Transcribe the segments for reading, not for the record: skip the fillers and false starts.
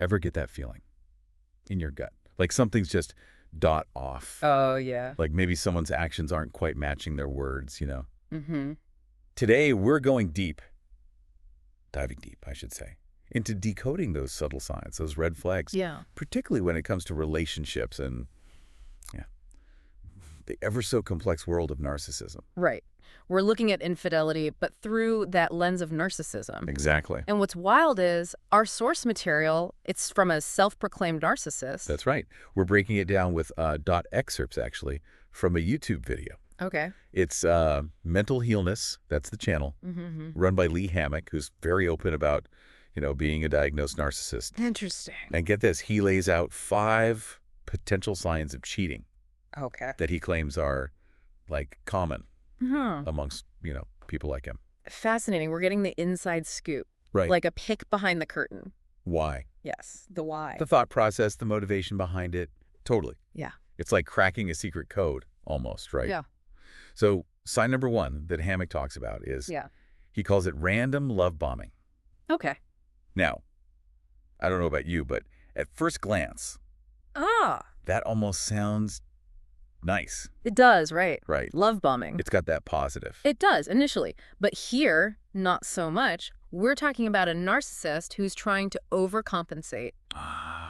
Ever get that feeling in your gut? Like something's just off. Oh, yeah. Like maybe someone's actions aren't quite matching their words, you know? Mm-hmm. Today, we're going diving deep, I should say, into decoding those subtle signs, those red flags. Yeah. Particularly when it comes to relationships and, yeah, the ever so complex world of narcissism. Right. We're looking at infidelity, but through that lens of narcissism. Exactly. And what's wild is our source material, it's from a self-proclaimed narcissist. That's right. We're breaking it down with dot excerpts, actually, from a YouTube video. Okay. It's Mental Healness, that's the channel, run by Lee Hammock, who's very open about, being a diagnosed narcissist. Interesting. And get this, he lays out 5 potential signs of cheating Okay. that he claims are, like, common amongst, people like him. Fascinating. We're getting the inside scoop. Right. Like a peek behind the curtain. Why? Yes. The why. The thought process, the motivation behind it. Totally. Yeah. It's like cracking a secret code, almost, right? Yeah. So sign number 1 that Hammock talks about is, he calls it random love bombing. Okay. Now, I don't know about you, but at first glance, that almost sounds nice. It does, right? Right. Love bombing. It's got that positive. It does, initially. But here, not so much. We're talking about a narcissist who's trying to overcompensate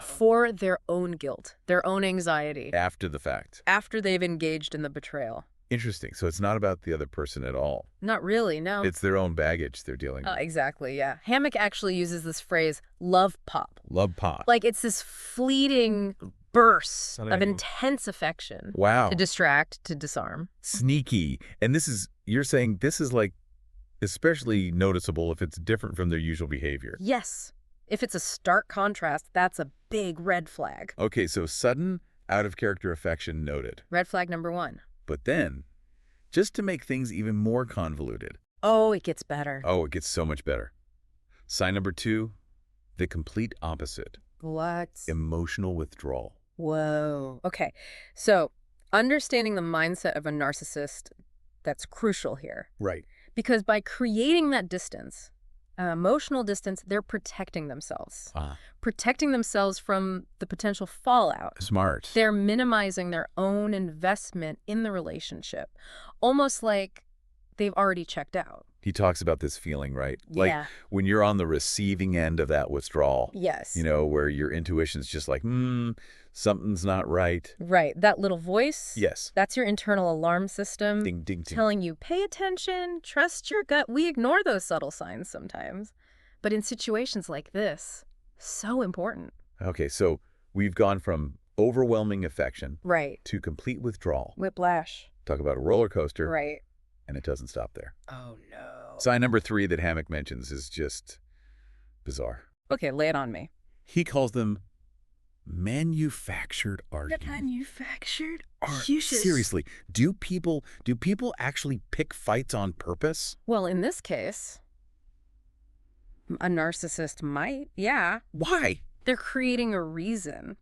for their own guilt, their own anxiety. After the fact. After they've engaged in the betrayal. Interesting. So it's not about the other person at all. Not really, no. It's their own baggage they're dealing with. Exactly, yeah. Hammock actually uses this phrase, love pop. Love pop. Like it's this fleeting burst of intense affection. Wow. To distract, to disarm. Sneaky. And you're saying this is like especially noticeable if it's different from their usual behavior. Yes. If it's a stark contrast, that's a big red flag. Okay, so sudden, out-of-character affection noted. Red flag number 1. But then, just to make things even more convoluted. Oh, it gets better. Oh, it gets so much better. Sign number 2, the complete opposite. What? Emotional withdrawal. Whoa. Okay, so understanding the mindset of a narcissist, that's crucial here. Right. Because by creating that distance, emotional distance, they're protecting themselves. Protecting themselves from the potential fallout. Smart. They're minimizing their own investment in the relationship. Almost like they've already checked out. He talks about this feeling, right? Yeah. Like when you're on the receiving end of that withdrawal. Yes. Where your intuition's just like, something's not right. Right. That little voice. Yes. That's your internal alarm system. Ding, ding, ding. Telling you, pay attention, trust your gut. We ignore those subtle signs sometimes. But in situations like this, so important. Okay, so we've gone from overwhelming affection. Right. To complete withdrawal. Whiplash. Talk about a roller coaster. Right. And it doesn't stop there. Oh, no. Sign number 3 that Hammock mentions is just bizarre. Okay, lay it on me. He calls them manufactured arguments. Manufactured? Seriously, do people actually pick fights on purpose? Well, in this case, a narcissist might, yeah. Why? They're creating a reason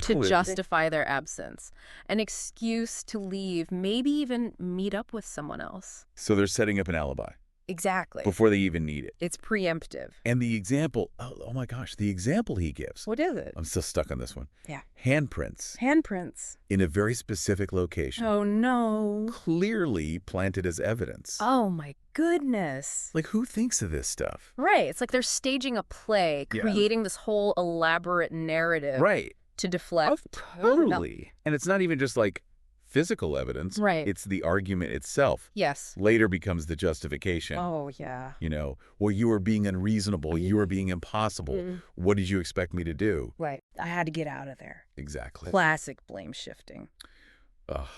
to justify their absence, an excuse to leave, maybe even meet up with someone else. So they're setting up an alibi. Exactly. Before they even need it. It's preemptive. And the example, oh my gosh, the example he gives. What is it? I'm still stuck on this one. Yeah. Handprints. Handprints. In a very specific location. Oh, no. Clearly planted as evidence. Oh, my goodness. Like, who thinks of this stuff? Right. It's like they're staging a play, creating this whole elaborate narrative. Right. To deflect. Totally. And it's not even just like physical evidence. Right. It's the argument itself. Yes. Later becomes the justification. Oh, yeah. Well, you were being unreasonable. You were being impossible. What did you expect me to do? Right. I had to get out of there. Exactly. Classic blame shifting. Ugh,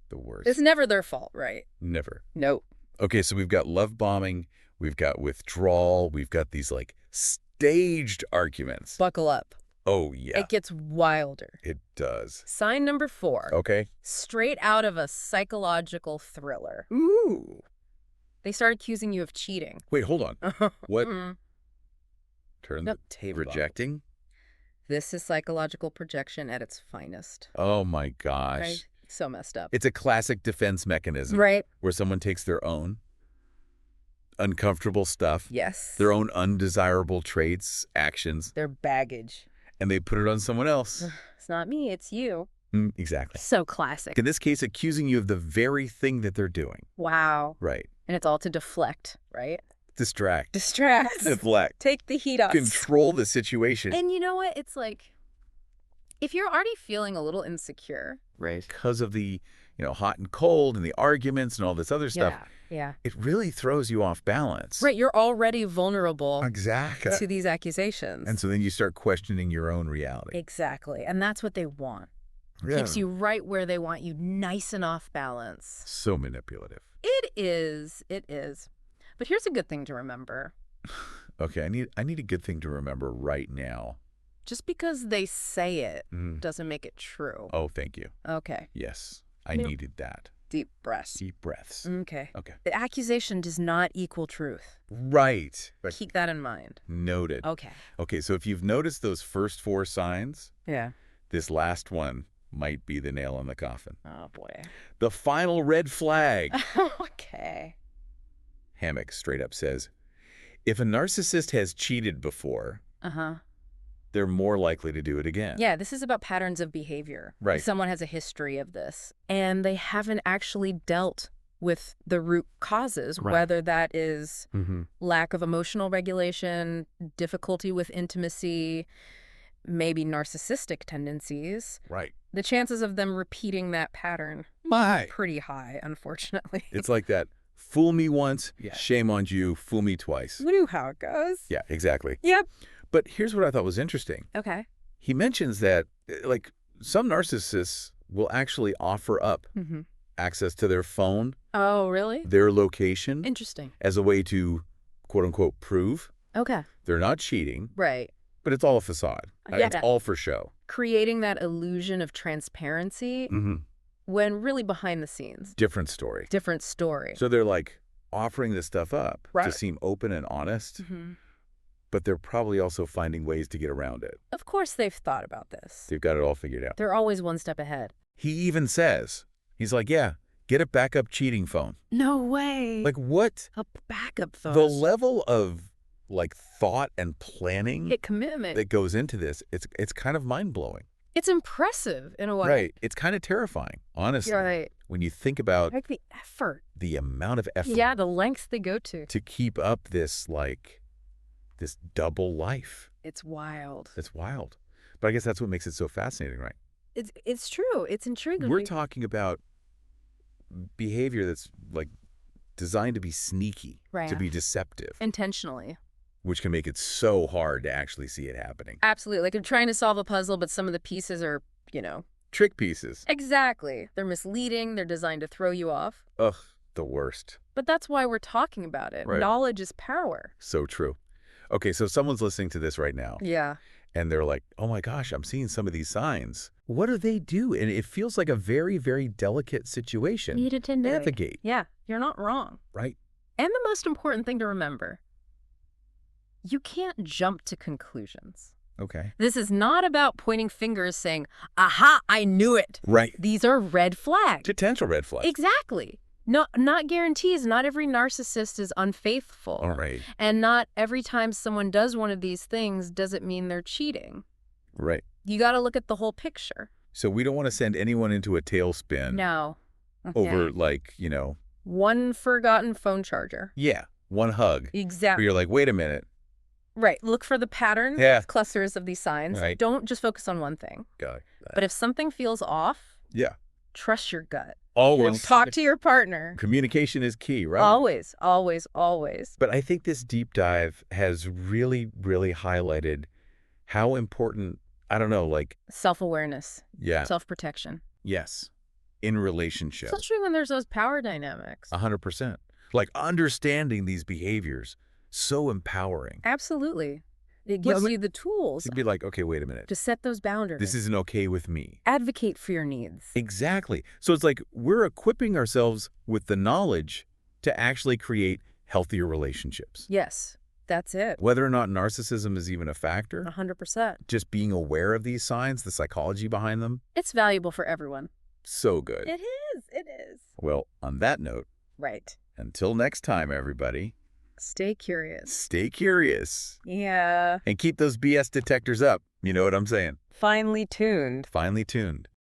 the worst. It's never their fault, right? Never. Nope. Okay, so we've got love bombing. We've got withdrawal. We've got these like staged arguments. Buckle up. Oh, yeah. It gets wilder. It does. Sign number 4. Okay. Straight out of a psychological thriller. Ooh. They start accusing you of cheating. Wait, hold on. What? Turn Nope. the table. Projecting? This is psychological projection at its finest. Oh, my gosh. Okay? So messed up. It's a classic defense mechanism. Right. Where someone takes their own uncomfortable stuff. Yes. Their own undesirable traits, actions. Their baggage. And they put it on someone else. It's not me, it's you. Exactly. So classic. In this case, accusing you of the very thing that they're doing. Wow. Right. And it's all to deflect, right? Distract. Deflect. Take the heat off. Control the situation. And you know what? It's like, if you're already feeling a little insecure. Right. Because of the, hot and cold and the arguments and all this other stuff. Yeah. It really throws you off balance. Right. You're already vulnerable. Exactly. To these accusations. And so then you start questioning your own reality. Exactly. And that's what they want. Yeah. Keeps you right where they want you, nice and off balance. So manipulative. It is. It is. But here's a good thing to remember. Okay, I need a good thing to remember right now. Just because they say it doesn't make it true. Oh, thank you. Okay. Yes, I needed that. Deep breaths. Deep breaths. Okay. Okay. The accusation does not equal truth. Right. But Keep that in mind. noted. Okay. Okay, so if you've noticed those first 4 signs, Yeah. this last one might be the nail in the coffin. Oh, boy. The final red flag. Okay. Hammock straight up says, if a narcissist has cheated before, they're more likely to do it again. Yeah, this is about patterns of behavior. Right. Someone has a history of this, and they haven't actually dealt with the root causes, whether that is lack of emotional regulation, difficulty with intimacy, maybe narcissistic tendencies. Right. The chances of them repeating that pattern pretty high, unfortunately. It's like that. Fool me once, shame on you, fool me twice. You know how it goes. Yeah, exactly. Yep. But here's what I thought was interesting. Okay. He mentions that, some narcissists will actually offer up access to their phone, Oh, really? their location, Interesting. as a way to, quote-unquote, prove Okay. they're not cheating, Right. but it's all a facade. Yeah. It's all for show. Creating that illusion of transparency when really behind the scenes. Different story. Different story. So they're offering this stuff up to Right. seem open and honest, but they're probably also finding ways to get around it. Of course they've thought about this. They've got it all figured out. They're always one step ahead. He even says, he's like, yeah, get a backup cheating phone. No way. What? A backup phone. The level of, thought and planning Commitment. that goes into this, it's kind of mind-blowing. It's impressive in a way. Right. It's kind of terrifying, honestly. You're right. When you think about Like the effort. the amount of effort Yeah, the lengths they go to. to keep up this, this double life. It's wild. It's wild. But I guess that's what makes it so fascinating, right? It's true. It's intriguing. We're talking about behavior that's, designed to be sneaky, Right. to be deceptive, Intentionally. which can make it so hard to actually see it happening. Absolutely. Like they're trying to solve a puzzle, but some of the pieces are, Trick pieces. Exactly. They're misleading. They're designed to throw you off. Ugh, the worst. But that's why we're talking about it. Right. Knowledge is power. So true. Okay, so someone's listening to this right now, Yeah. and they're like, oh my gosh, I'm seeing some of these signs. What do they do? And it feels like a very, very delicate situation. Need to navigate. Yeah, you're not wrong. Right? And the most important thing to remember, you can't jump to conclusions. Okay. This is not about pointing fingers saying, aha, I knew it. Right. These are red flags. Potential red flags. Exactly. No, not guarantees. Not every narcissist is unfaithful. All right. And not every time someone does one of these things does it mean they're cheating. Right. You got to look at the whole picture. So we don't want to send anyone into a tailspin No. over, One forgotten phone charger. yeah, one hug. Where Exactly. you're like, wait a minute. Right. Look for the pattern, Yeah. clusters of these signs. Right. Don't just focus on one thing. Got it. But if something feels off, Yeah. trust your gut. Always. Talk to your partner. Communication is key, right? Always, always, always. But I think this deep dive has really, really highlighted how important, I don't know, Self-awareness. yeah, Self-protection. yes, in relationships. Especially when there's those power dynamics. 100%. Understanding these behaviors, so empowering. Absolutely. It gives you the tools To be like, okay, wait a minute. to set those boundaries. This isn't okay with me. Advocate for your needs. Exactly. So it's like we're equipping ourselves with the knowledge to actually create healthier relationships. Yes, that's it. Whether or not narcissism is even a factor, 100%. just being aware of these signs, the psychology behind them, It's valuable for everyone. so good. It is. It is. Well, on that note, Right. until next time, everybody, Stay curious. Stay curious. Yeah. And keep those BS detectors up. You know what I'm saying? Finely tuned. Finely tuned.